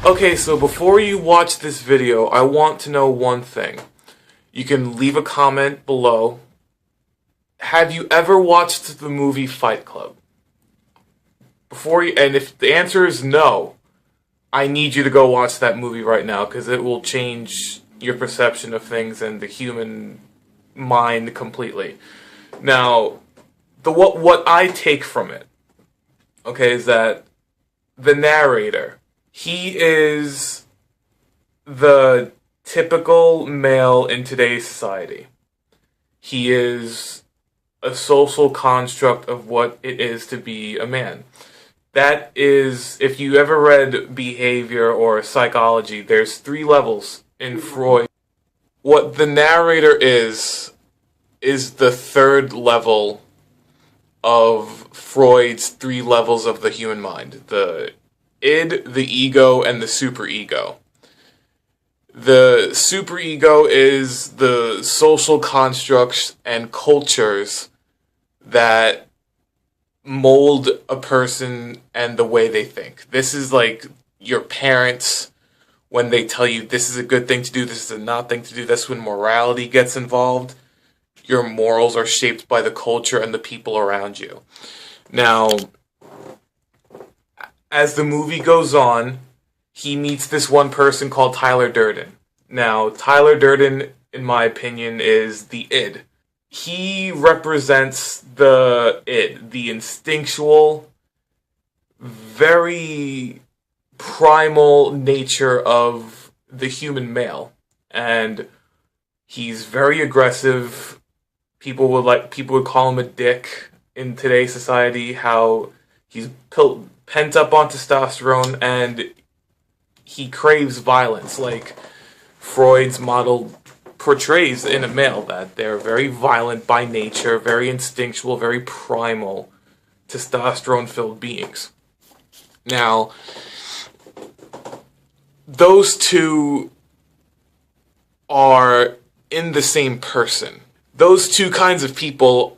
Okay, so before you watch this video, I want to know one thing. You can leave a comment below. Have you ever watched the movie Fight Club? And if the answer is no, I need you to go watch that movie right now, because it will change your perception of things and the human mind completely. Now, what I take from it, okay, is that the narrator, he is the typical male in today's society. He is a social construct of what it is to be a man. That is, if you ever read behavior or psychology, there's 3 levels in Freud. What the narrator is the 3rd level of Freud's 3 levels of the human mind. The id, the ego, and the superego. The superego is the social constructs and cultures that mold a person and the way they think. This is like your parents when they tell you this is a good thing to do, this is a not thing to do. That's when morality gets involved. Your morals are shaped by the culture and the people around you. Now, as the movie goes on, he meets this one person called Tyler Durden. Now, Tyler Durden, in my opinion, is the id. He represents the id, the instinctual, very primal nature of the human male. And he's very aggressive. People would call him a dick in today's society, how he's pent up on testosterone and he craves violence, like Freud's model portrays in a male, that they're very violent by nature, very instinctual, very primal, testosterone-filled beings. Now, those two are in the same person. Those two kinds of people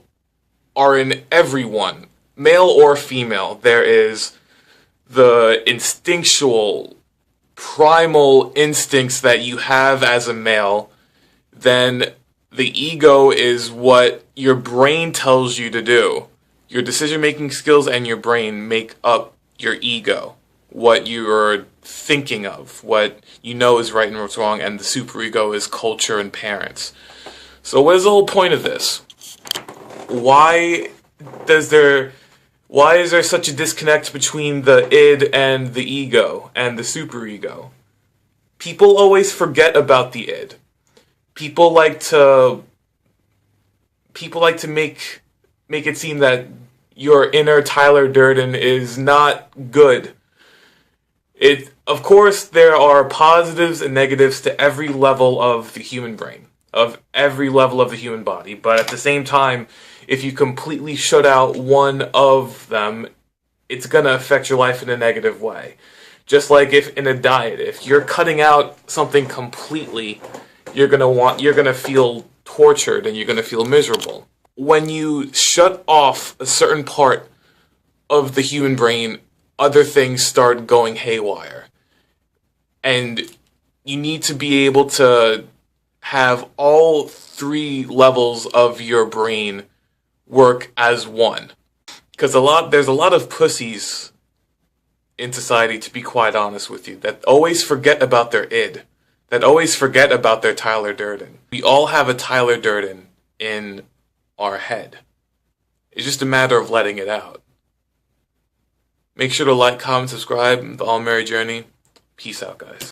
are in everyone, male or female. There is the instinctual, primal instincts that you have as a male. Then the ego is what your brain tells you to do. Your decision-making skills and your brain make up your ego. What you're thinking of, what you know is right and what's wrong, and the superego is culture and parents. So what is the whole point of this? Why is there such a disconnect between the id and the ego and the superego? People always forget about the id. People like to make it seem that your inner Tyler Durden is not good. Of course, there are positives and negatives to every level of the human brain, of every level of the human body, but at the same time, if you completely shut out one of them, it's going to affect your life in a negative way. Just like if in a diet, if you're cutting out something completely, you're going to feel tortured and you're going to feel miserable. When you shut off a certain part of the human brain, other things start going haywire. And you need to be able to have all 3 levels of your brain work as one. Because there's a lot of pussies in society, to be quite honest with you, that always forget about their id, that always forget about their Tyler Durden. We all have a Tyler Durden in our head. It's just a matter of letting it out. Make sure to like, comment, subscribe. The All Merry Journey. Peace out, guys.